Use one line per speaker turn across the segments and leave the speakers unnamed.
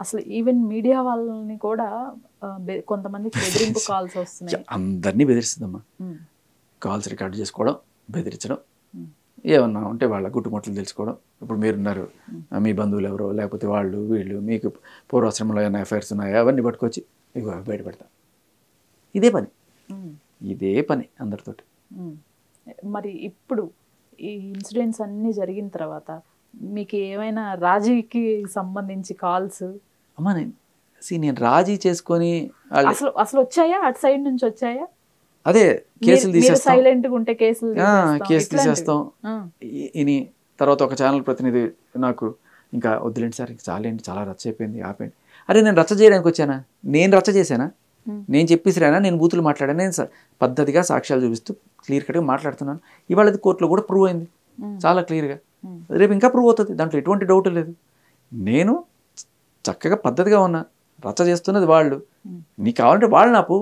అసలు even media వాళ్ళని కూడా కొంతమందికి బెదిరింపు కాల్స్ వస్తున్నాయి.
అందరినీ బెదిరిస్తుందమ్మా. కాల్స్ రికార్డు చేసుకోవడం, బెదిరించడం, ఏమన్నా ఉంటే వాళ్ళ గుట్టుముట్టలు తెలుసుకోవడం. ఇప్పుడు మీరున్నారు, మీ బంధువులు ఎవరో లేకపోతే వాళ్ళు వీళ్ళు మీకు పూర్వాశ్రమంలో ఏమైనా ఎఫ్ఐఆర్స్ ఉన్నాయా అవన్నీ పట్టుకొచ్చి ఇక బయట పెడతాం. ఇదే పని అందరితోటి.
మరి ఇప్పుడు ఈ ఇన్సిడెంట్స్ అన్నీ జరిగిన తర్వాత మీకు ఏమైనా రాజీకి సంబంధించి కాల్స్?
అమ్మా నేను రాజీ చేసుకొని
అసలు వచ్చాయా? అటు సైడ్ నుంచి వచ్చాయా?
అదే కేసులు తీసేస్తాం,
సైలెంట్గా ఉంటే కేసు
తీసేస్తాం. ఇని తర్వాత ఒక ఛానల్ ప్రతినిధి నాకు ఇంకా వద్దులేండి సార్, ఇంకా చాలేండి, చాలా రచ్చ అయిపోయింది, ఆపేయండి. అరే నేను రచ్చ చేయడానికి వచ్చానా? నేను రచ్చ చేశానా? నేను చెప్పేసిరానా? నేను బూతులు మాట్లాడాను? నేను పద్ధతిగా సాక్ష్యాలు చూపిస్తూ క్లియర్ కట్గా మాట్లాడుతున్నాను. ఇవాళ అది కోర్టులో కూడా ప్రూవ్ అయింది చాలా క్లియర్గా. రేపు ఇంకా ప్రూవ్ అవుతుంది, దాంట్లో ఎటువంటి డౌట్ లేదు. నేను చక్కగా పద్ధతిగా ఉన్నా, రచ్చ చేస్తున్నది వాళ్ళు. నీకు కావాలంటే వాళ్ళు నాకు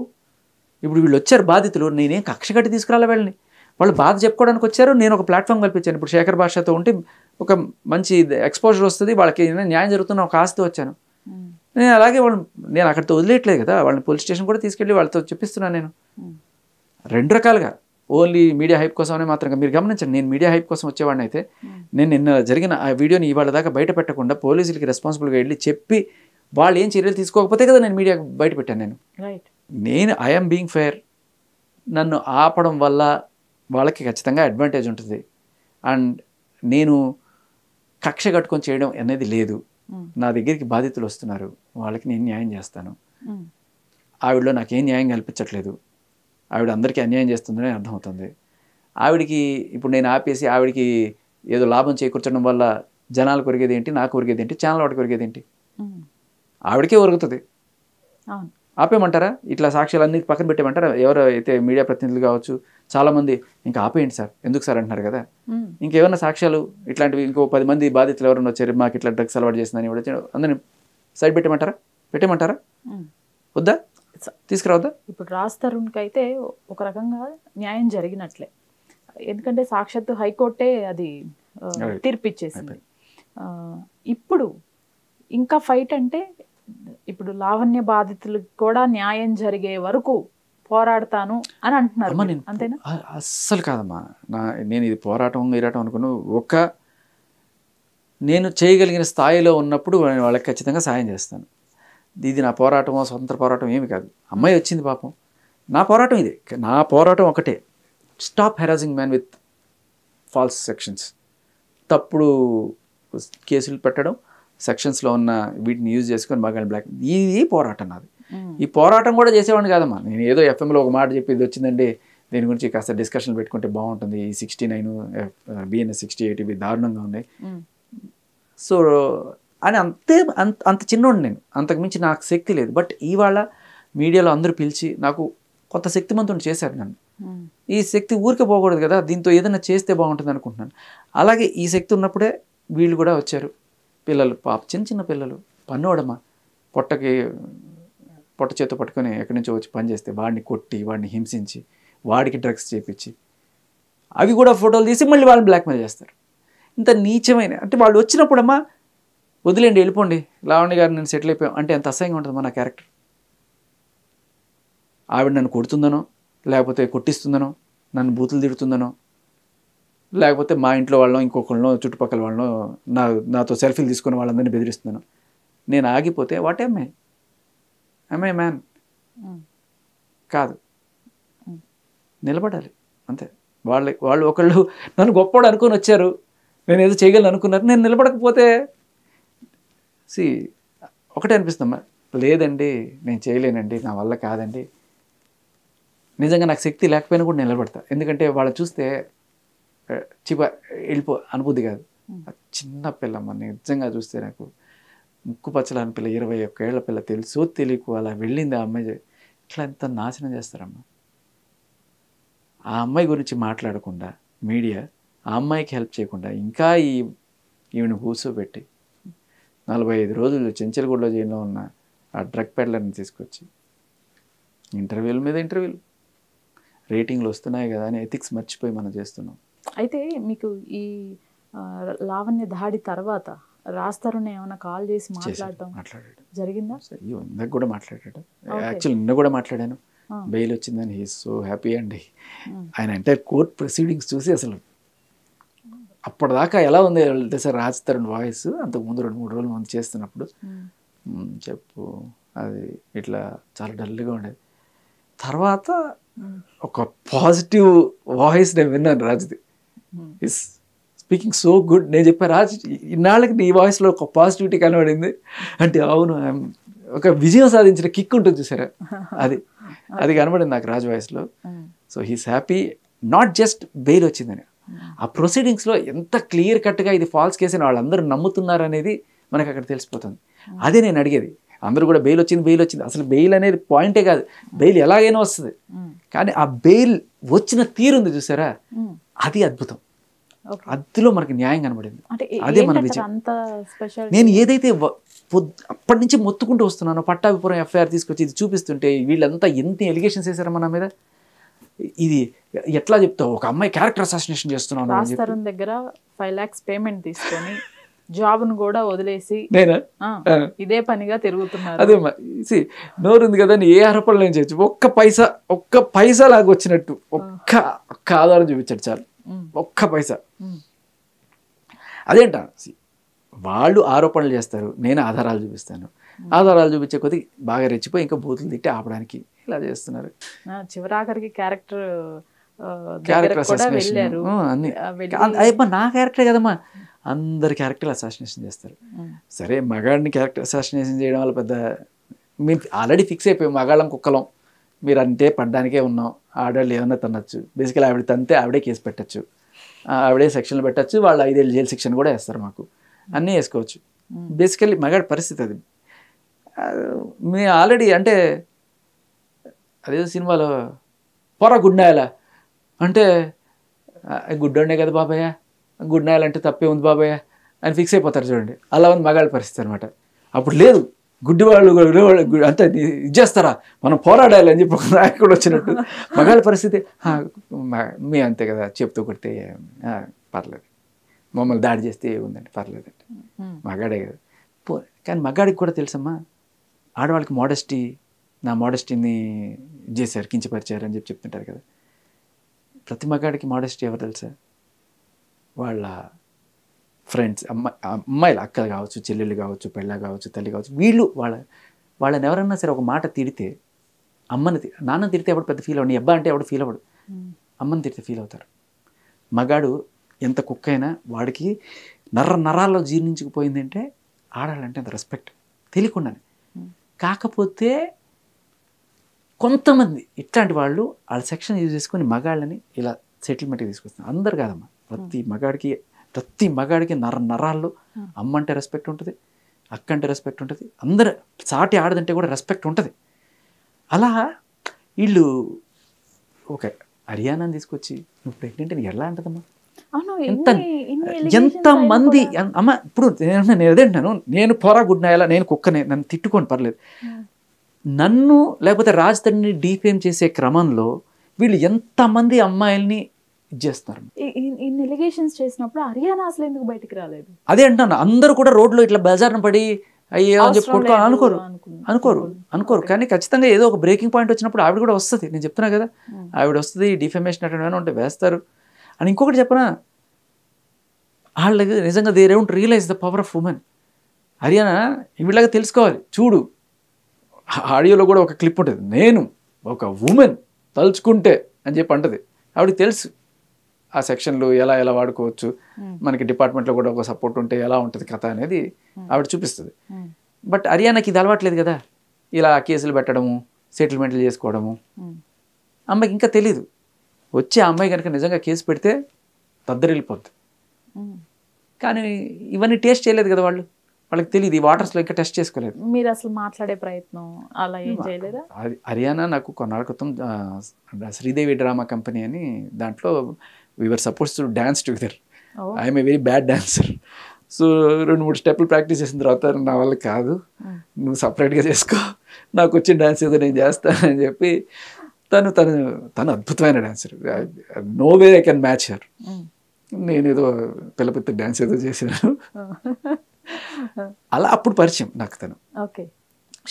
ఇప్పుడు వీళ్ళు వచ్చారు బాధితులు, నేనేం కక్ష కట్టి తీసుకురాలే వాళ్ళని. వాళ్ళు బాధ చెప్పుకోవడానికి వచ్చారు, నేను ఒక ప్లాట్ఫామ్ కల్పించాను. ఇప్పుడు శేఖర్ భాషతో ఉంటే ఒక మంచి ఎక్స్పోజర్ వస్తుంది, వాళ్ళకి న్యాయం జరుగుతున్న ఒక ఆస్తి వచ్చాను నేను. అలాగే వాళ్ళు నేను అక్కడితో వదిలేయట్లేదు కదా, వాళ్ళని పోలీస్ స్టేషన్ కూడా తీసుకెళ్ళి వాళ్ళతో చెప్పిస్తున్నాను. నేను రెండు రకాలుగా, ఓన్లీ మీడియా హైప్ కోసమనే మాత్రంగా మీరు గమనించండి. నేను మీడియా హైప్ కోసం వచ్చేవాడిని అయితే నేను నిన్న జరిగిన ఆ వీడియోని ఇవాళ దాకా బయట పెట్టకుండా పోలీసులకి రెస్పాన్సిబుల్గా వెళ్ళి చెప్పి వాళ్ళు ఏం చర్యలు తీసుకోకపోతే కదా నేను మీడియాకి బయట పెట్టాను. నేను ఐఎమ్ బీయింగ్ ఫెయిర్. నన్ను ఆపడం వల్ల వాళ్ళకి ఖచ్చితంగా అడ్వాంటేజ్ ఉంటుంది. అండ్ నేను కక్ష కట్టుకొని చేయడం అనేది లేదు. నా దగ్గరికి బాధితులు వస్తున్నారు, వాళ్ళకి నేను న్యాయం చేస్తాను. ఆవిడలో నాకేం న్యాయం కల్పించట్లేదు, ఆవిడ అందరికీ అన్యాయం చేస్తుందని అర్థమవుతుంది. ఆవిడికి ఇప్పుడు నేను ఆపేసి ఆవిడికి ఏదో లాభం చేకూర్చడం వల్ల జనాలు కొరిగేది ఏంటి, నాకు కొరిగేది ఏంటి, ఛానల్ వాడికి కొరిగేది ఏంటి? ఆవిడకే ఒరుగుతుంది. ఆపేయమంటారా? ఇట్లా సాక్ష్యాలు అన్ని పక్కన పెట్టేయమంటారా? ఎవరు అయితే మీడియా ప్రతినిధులు కావచ్చు చాలామంది ఇంకా ఆపేయండి సార్, ఎందుకు సార్ అంటున్నారు కదా. ఇంకేమన్నా సాక్ష్యాలు ఇట్లాంటివి ఇంకో 10 మంది బాధితులు ఎవరైనా వచ్చారు, మాకు ఇట్లా డ్రగ్స్ అలవాటు చేసిందని అందరిని సైడ్ పెట్టేయమంటారా? వద్దా? తీసుకురావద్దా?
ఇప్పుడు రాజ్ తరుణ్కి అయితే ఒక రకంగా న్యాయం జరిగినట్లే, ఎందుకంటే సాక్షాత్తు హైకోర్టే అది తీర్పిచ్చేసింది. ఇప్పుడు ఇంకా ఫైట్ అంటే ఇప్పుడు లావణ్య బాధితులకు కూడా న్యాయం జరిగే వరకు పోరాడతాను అని అంటున్నారు. అంతేనా?
అస్సలు కాదమ్మా. నేను ఇది పోరాటం అనుకున్నాను. నేను చేయగలిగిన స్థాయిలో ఉన్నప్పుడు వాళ్ళకి ఖచ్చితంగా సాయం చేస్తాను. ఇది నా పోరాటమో స్వతంత్ర పోరాటం ఏమి కాదు. అమ్మాయి వచ్చింది పాపం, నా పోరాటం ఇదే. నా పోరాటం ఒకటే, stop harassing man with false sections. తప్పుడు కేసులు పెట్టడం, సెక్షన్స్లో ఉన్న వీటిని యూజ్ చేసుకొని మగాళ్ళని బ్లాక్, ఇది పోరాటం నాది. ఈ పోరాటం కూడా చేసేవాడిని కాదమ్మా. నేను ఏదో ఎఫ్ఎంలో ఒక మాట చెప్పి ఇది వచ్చిందండి, దీని గురించి కాస్త డిస్కషన్ పెట్టుకుంటే బాగుంటుంది, ఈ 69 BNS 68 ఇవి దారుణంగా ఉన్నాయి సో అని అంత చిన్నోడు నేను. అంతకుమించి నాకు శక్తి లేదు. బట్ ఇవాళ మీడియాలో అందరూ పిలిచి నాకు కొత్త శక్తిమంతుని చేశారు నన్ను. ఈ శక్తి ఊరికే పోకూడదు కదా, దీంతో ఏదైనా చేస్తే బాగుంటుంది అనుకుంటున్నాను. అలాగే ఈ శక్తి ఉన్నప్పుడే వీళ్ళు కూడా వచ్చారు. పిల్లలు పాప చిన్న పిల్లలు, పన్నోడమ్మా, పొట్ట చేత పట్టుకొని ఎక్కడి నుంచో వచ్చి పనిచేస్తే వాడిని కొట్టి, వాడిని హింసించి, వాడికి డ్రగ్స్ చేపించి, అవి కూడా ఫోటోలు తీసి మళ్ళీ వాళ్ళని బ్లాక్మెయిల్ చేస్తారు. ఇంత నీచమైన, అంటే వాళ్ళు వచ్చినప్పుడమ్మా వదిలేండి వెళ్ళిపోండి, లావణ్య గారు నేను సెటిల్ అయిపోయాం అంటే ఎంత అసహ్యంగా ఉంటుందమ్మా నా క్యారెక్టర్. ఆవిడ నన్ను కొడుతుందనో, లేకపోతే కొట్టిస్తుందనో, నన్ను బూతులు తిడుతుందనో, లేకపోతే మా ఇంట్లో వాళ్ళనో ఇంకొకళ్ళనో చుట్టుపక్కల వాళ్ళనో నాతో సెల్ఫీలు తీసుకుని వాళ్ళందరినీ బెదిరిస్తున్నాను. నేను ఆగిపోతే వాట్ ఎమ్ ఐ మ్యాన్? కాదు, నిలబడాలి అంతే. వాళ్ళు ఒకళ్ళు నన్ను గొప్పవాడు అనుకొని వచ్చారు, నేను ఏదో చేయగలను అనుకున్నారు, నేను నిలబడకపోతే ఒకటే అనిపిస్తుందమ్మా, లేదండి నేను చేయలేనండి, నా వల్ల కాదండి. నిజంగా నాకు శక్తి లేకపోయినా కూడా నిలబడతా. ఎందుకంటే వాళ్ళు చూస్తే వెళ్ళిపో అనుభూతి కాదు. చిన్న పిల్లమ్మ, నిజంగా చూస్తే నాకు ముక్కు పచ్చలాని పిల్ల, 21 ఏళ్ల పిల్ల, తెలుసో తెలియకు అలా వెళ్ళింది ఆ అమ్మాయి. ఇట్లా ఎంత నాశనం చేస్తారమ్మా. ఆ అమ్మాయి గురించి మాట్లాడకుండా మీడియా ఆ అమ్మాయికి హెల్ప్ చేయకుండా ఇంకా ఈవిని కూర్చోబెట్టి 45 రోజులు చెంచల్గూడలో జైల్లో ఉన్న ఆ డ్రగ్ పెడ్లర్ని తీసుకొచ్చి ఇంటర్వ్యూల మీద ఇంటర్వ్యూలు, రేటింగ్లు వస్తున్నాయి కదా అని ఎథిక్స్ మర్చిపోయి మనం చేస్తున్నాం.
అయితే మీకు ఈ లావణ్య దాడి తర్వాత రాజ్ తరుణ్ ఏమైనా కాల్ చేసి మాట్లాడటం
మాట్లాడాడు
జరిగిందా?
అయ్యో ఇందాక కూడా మాట్లాడాడు. యాక్చువల్లీ నిన్న కూడా మాట్లాడాను. బెయిల్ వచ్చిందని హీ సో హ్యాపీ అండి. ఆయన ఎంటైర్ కోర్ట్ ప్రొసీడింగ్స్ చూసి అసలు అప్పటిదాకా ఎలా ఉంది సార్ రాజ్ తరుణ్ వాయిస్, అంతకుముందు 2-3 రోజుల ముందు చేస్తున్నప్పుడు చెప్పు అది ఇట్లా చాలా డల్గా ఉండేది. తర్వాత ఒక పాజిటివ్ వాయిస్ నేను విన్నాను రాజ్ది. Is speaking so good. నేను చెప్పాను రాజ్ ఇన్నాళ్ళకి నీ వాయిస్లో ఒక పాజిటివిటీ కనబడింది అంటే. అవును, ఒక విజయం సాధించిన కిక్ ఉంటుంది చూసారా, అది కనబడింది నాకు రాజ్ వాయిస్లో. So he's happy, not just bail వచ్చిందని, ఆ ప్రొసీడింగ్స్లో ఎంత క్లియర్ కట్గా ఇది ఫాల్స్ కేసు అని వాళ్ళందరూ నమ్ముతున్నారు అనేది మనకు అక్కడ తెలిసిపోతుంది. అదే నేను అడిగేది. అందరూ కూడా బెయిల్ వచ్చింది, అసలు బెయిల్ అనేది పాయింటే కాదు, బెయిల్ ఎలాగైనా వస్తుంది, కానీ ఆ బెయిల్ వచ్చిన తీరుంది చూసారా, అది అద్భుతం. అందులో మనకి న్యాయం కనబడింది. అదే మన విజయం. నేను ఏదైతే అప్పటి నుంచి మొత్తుకుంటూ వస్తున్నానో, పట్టాభిపురం ఎఫ్ఐఆర్ తీసుకొచ్చి ఇది చూపిస్తుంటే వీళ్ళంతా ఎంత ఎలిగేషన్స్ వేసారా మన మీద, ఇది ఎట్లా చెప్తావు, ఒక అమ్మాయి క్యారెక్టర్ అసాసినేషన్ చేస్తున్నాను.
రాజ్ తరుణ్ దగ్గర 5 lakhs పేమెంట్ తీసుకొని జాబ్ను కూడా వదిలేసి
నేనా
ఇదే పనిగా తిరుగుతున్నారు.
అదే నోరుంది కదా ఏ ఆరోపణలు నేను చేయొచ్చు. ఒక్క పైసా లాగా వచ్చినట్టు ఒక్క ఆధారం చూపించాడు చాలు, ఒక్క పైసా. అదేంట వాళ్ళు ఆరోపణలు చేస్తారు, నేను ఆధారాలు చూపిస్తాను. ఆధారాలు చూపించే కొద్ది బాగా రెచ్చిపోయి ఇంకా బూతులు తిట్టి ఆపడానికి ఇలా చేస్తున్నారు.
చివరాఖరికి క్యారెక్టర్
అన్ని అయిపో నా క్యారెక్టర్ కదమ్మా, అందరి క్యారెక్టర్ అసాసినేషన్ చేస్తారు. సరే మగాడిని క్యారెక్టర్ అసాసినేషన్ చేయడం వల్ల పెద్ద మీరు ఆల్రెడీ ఫిక్స్ అయిపోయి మగాళ్ళం కుక్కలం, మీరు అంటే పడ్డానికే ఉన్నాం, ఆడవాళ్ళు ఏమన్నా తనొచ్చు. బేసికలీ ఆవిడ తంతే ఆవిడే కేసు పెట్టచ్చు, ఆవిడే సెక్షన్లు పెట్టచ్చు, వాళ్ళు 5 ఏళ్ళు జైలు శిక్షణ కూడా వేస్తారు, మాకు అన్నీ వేసుకోవచ్చు. బేసికలీ మగాడి పరిస్థితి అది. మీ ఆల్రెడీ అంటే అదేదో సినిమాలో పొర గుడ్నాయాల అంటే గుడ్డోండే కదా బాబాయ్య, గుడ్నాయాలంటే తప్పే ఉంది బాబాయ్య అని ఫిక్స్ అయిపోతారు చూడండి. అలా ఉంది మగాళ్ళ పరిస్థితి అనమాట. అప్పుడు లేదు గుడ్డి వాళ్ళు అంటే ఇచ్చేస్తారా, మనం పోరాడాలి అని చెప్పి ఒక నాయకుడు వచ్చినట్టు మగాళ్ళ పరిస్థితి. మీ అంతే కదా, చెప్తూ కొడితే పర్లేదు, మమ్మల్ని దాడి చేస్తే ఏముందండి పర్లేదండి, మగాడే కదా. కానీ మగాడికి కూడా తెలుసమ్మా, ఆడవాళ్ళకి మోడెస్టీ, నా మోడెస్టీని చేశారు, కించపరిచారు అని చెప్తుంటారు కదా. ప్రతి మగాడికి మోడెస్టీ ఎవరు తెలుసా, వాళ్ళ ఫ్రెండ్స్, అమ్మాయిలు, అక్కలు కావచ్చు, చెల్లెళ్ళు కావచ్చు, పెళ్ళ కావచ్చు, తల్లి కావచ్చు, వీళ్ళు వాళ్ళని ఎవరన్నా సరే ఒక మాట తిడితే, నాన్నని తిడితే ఎవడు పెద్ద ఫీల్ అవ్వడు, నీ అబ్బా అంటే ఎవడు ఫీల్ అవ్వడు, అమ్మని తిడితే ఫీల్ అవుతారు. మగాడు ఎంత కుక్క అయినా వాడికి నరాల్లో జీర్ణించుకుపోయిందంటే ఆడాలంటే అంత రెస్పెక్ట్ తెలియకుండానే. కాకపోతే కొంతమంది ఇట్లాంటి వాళ్ళు వాళ్ళ సెక్షన్ యూజ్ చేసుకొని మగాళ్ళని ఇలా సెటిల్మెంట్కి తీసుకొస్తారు. అందరు కాదమ్మా, ప్రతి మగాడికి నరాల్లో అమ్మ అంటే రెస్పెక్ట్ ఉంటుంది, అక్క అంటే రెస్పెక్ట్ ఉంటుంది, అందరు సాటి ఆడదంటే కూడా రెస్పెక్ట్ ఉంటుంది. అలా వీళ్ళు ఒక హర్యానాని తీసుకొచ్చి నువ్వు ప్రెగ్నెంట్ అని ఎలా అంటదమ్మా, ఎంతమంది అమ్మ. ఇప్పుడు నేను అదేంటాను, నేను పోరా గుడ్నాయాలా, నేను కుక్కనే, నన్ను తిట్టుకోండి పర్లేదు, నన్ను లేకపోతే రాజ్ తరుణ్ని డీఫేమ్ చేసే క్రమంలో వీళ్ళు ఎంతమంది అమ్మాయిల్ని ఇచ్చేస్తారు.
ఇన్ని ఎలిగేషన్స్ చేసినప్పుడు హర్యానా అసలు ఎందుకు బయటికి రాలేదు?
అదే అంటాను, అందరూ కూడా రోడ్లో ఇట్లా బజార్న పడి అయ్యో అని చెప్పి అనుకోరు. కానీ ఖచ్చితంగా ఏదో ఒక బ్రేకింగ్ పాయింట్ వచ్చినప్పుడు ఆవిడ కూడా వస్తుంది. నేను చెప్తున్నా కదా, ఆవిడ వస్తుంది, డిఫెమేషన్ అటెండ్ ఉంటే వేస్తారు. అని ఇంకొకటి చెప్పనా, వాళ్ళకి నిజంగా they don't realise the power of women. Haryana వీళ్ళగా తెలుసుకోవాలి. చూడు, ఆడియోలో కూడా ఒక క్లిప్ ఉంటుంది, నేను ఒక ఉమెన్ తలుచుకుంటే అని చెప్పి అంటది. ఆవిడకి తెలుసు ఆ సెక్షన్లు ఎలా వాడుకోవచ్చు, మనకి డిపార్ట్మెంట్లో కూడా ఒక సపోర్ట్ ఉంటే ఎలా ఉంటుంది కథ అనేది ఆవిడ చూపిస్తుంది. బట్ హర్యానాకి ఇది అలవాట్లేదు కదా, ఇలా కేసులు పెట్టడము, సెటిల్మెంట్లు చేసుకోవడము. అమ్మాయికి ఇంకా తెలీదు. వచ్చే అమ్మాయి కనుక నిజంగా కేసు పెడితే దద్దరిల్లిపోద్ది. కానీ ఇవన్నీ టేస్ట్ చేయలేదు కదా వాళ్ళకి తెలియదు, ఈ వాటర్స్లో ఇంకా టెస్ట్ చేసుకోలేదు.
మీరు అసలు మాట్లాడే ప్రయత్నం అలా ఏం చేయలేదా?
హర్యానా నాకు కొన్నాళ్ళ క్రితం శ్రీదేవి డ్రామా కంపెనీ అని, దాంట్లో we are suppose to dance together. I'm a very bad dancer. So 2-3 స్టెప్పులు ప్రాక్టీస్ చేసిన తర్వాత నా వల్ల కాదు, నువ్వు సపరేట్గా చేసుకో, నాకు వచ్చిన డాన్స్ ఏదో నేను చేస్తానని చెప్పి తను అద్భుతమైన dancer, no way I can match her. నేనేదో పిల్లపెత్త డాన్స్ ఏదో చేశాను, అలా అప్పుడు పరిచయం నాకు తను.
Okay.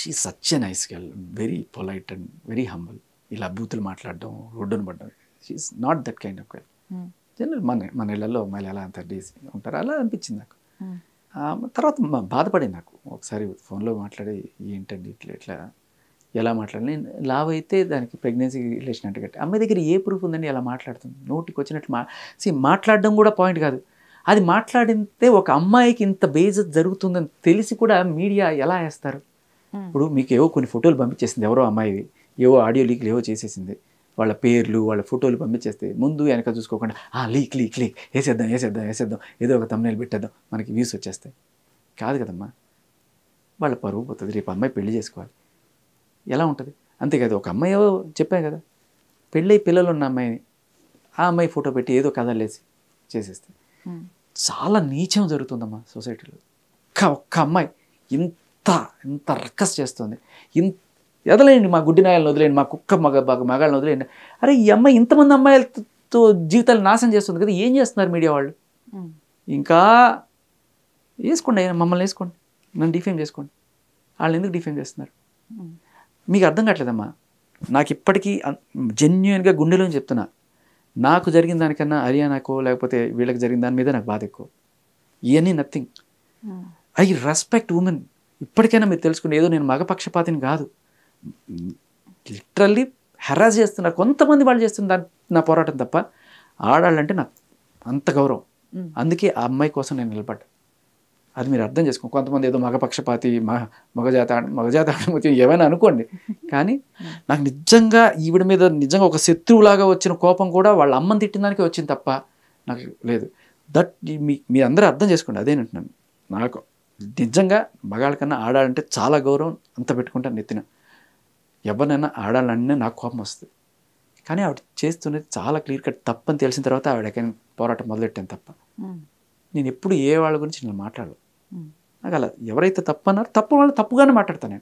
She such a nice girl, very polite and very humble. ఇలా బూతులు మాట్లాడడం, రోడ్డును పడ్డం, she is not that kind of girl. General మన ఇళ్ళల్లో అమ్మాయిలు ఎలా అంత డీసీ ఉంటారు అలా అనిపించింది నాకు. తర్వాత బాధపడింది నాకు ఒకసారి ఫోన్లో మాట్లాడి, ఏంటండి ఇట్లా ఇట్లా ఎలా మాట్లాడాలి, నేను లావ్ అయితే దానికి ప్రెగ్నెన్సీ రిలేషన్ అంటే కట్టి అమ్మాయి దగ్గర ఏ ప్రూఫ్ ఉందండి ఎలా మాట్లాడుతుంది, నోటికి వచ్చినట్లు మాట్లాడడం కూడా పాయింట్ కాదు. అది మాట్లాడితే ఒక అమ్మాయికి ఇంత బేజత్ జరుగుతుందని తెలిసి కూడా మీడియా ఎలా వేస్తారు? ఇప్పుడు మీకు ఏవో కొన్ని ఫోటోలు పంపించేసింది ఎవరో అమ్మాయివి, ఏవో ఆడియో లీక్లు ఏవో చేసేసింది, వాళ్ళ పేర్లు వాళ్ళ ఫోటోలు పంపించేస్తే ముందు వెనక చూసుకోకుండా లీక్ లీక్ లీక్ వేసేద్దాం ఏదో ఒక thumbnail పెట్టేద్దాం మనకి వ్యూస్ వచ్చేస్తాయి. కాదు కదమ్మా, వాళ్ళ పరువు పోతుంది. రేపు అమ్మాయి పెళ్లి చేసుకోవాలి, ఎలా ఉంటుంది? అంతేకాదు ఒక అమ్మాయి చెప్పాను కదా, పెళ్ళై పిల్లలు ఉన్న అమ్మాయిని ఆ అమ్మాయి ఫోటో పెట్టి ఏదో కథలేసి చేసేస్తే చాలా నీచం జరుగుతుందమ్మా సొసైటీలో. ఒక్క అమ్మాయి ఇంత రక్కస్ చేస్తుంది. వదిలేయండి మా గుడ్డి నాయాలను వదిలేయండి, మా కుక్క మగాళ్ళని వదిలేయండి. అరే ఈ అమ్మాయి ఇంతమంది అమ్మాయిలతో జీవితాలు నాశనం చేస్తుంది కదా, ఏం చేస్తున్నారు మీడియా వాళ్ళు? ఇంకా వేసుకోండి, మమ్మల్ని వేసుకోండి, నన్ను డిఫేమ్ చేసుకోండి. వాళ్ళు ఎందుకు డిఫేమ్ చేస్తున్నారు మీకు అర్థం కావట్లేదమ్మా. నాకు ఇప్పటికీ జెన్యున్గా గుండెలో చెప్తున్నా, నాకు జరిగిన దానికన్నా హర్యానాకో లేకపోతే వీళ్ళకి జరిగిన దాని మీద నాకు బాధ ఎక్కువ. ఇవన్నీ నథింగ్. I respect women. ఇప్పటికైనా మీరు తెలుసుకుని, ఏదో నేను మగపక్షపాతిని కాదు, లిటరల్లీ హెరాస్ చేస్తున్నారు కొంతమంది వాళ్ళు చేస్తున్న నా పోరాటం తప్ప, ఆడాళ్ళంటే నాకు అంత గౌరవం. అందుకే ఆ అమ్మాయి కోసం నేను నిలబడ్డా. అది మీరు అర్థం చేసుకో. కొంతమంది ఏదో మగపక్షపాతి మగజాత ఏమైనా అనుకోండి, కానీ నాకు నిజంగా ఈవిడ మీద నిజంగా ఒక శత్రువులాగా వచ్చిన కోపం కూడా వాళ్ళ అమ్మని తిట్టిన దానికే వచ్చింది తప్ప నాకు లేదు. దట్ మీ అందరూ అర్థం చేసుకోండి. అదేనంటున్నాను, నాకు నిజంగా మగాళ్ళ కన్నా ఆడాలంటే చాలా గౌరవం, అంత పెట్టుకుంటాను నెత్తిన. ఎవరినైనా ఆడాలన్నా నాకు కోపం వస్తుంది, కానీ ఆవిడ చేస్తున్నది చాలా క్లియర్ కట్ తప్పని తెలిసిన తర్వాత ఆవిడకైనా పోరాటం మొదలెట్టాను తప్ప నేను ఎప్పుడు ఏ వాళ్ళ గురించి నేను మాట్లాడను. నాకు అలా ఎవరైతే తప్పు అన్నారో తప్పు వాళ్ళు తప్పుగానే మాట్లాడతాను నేను.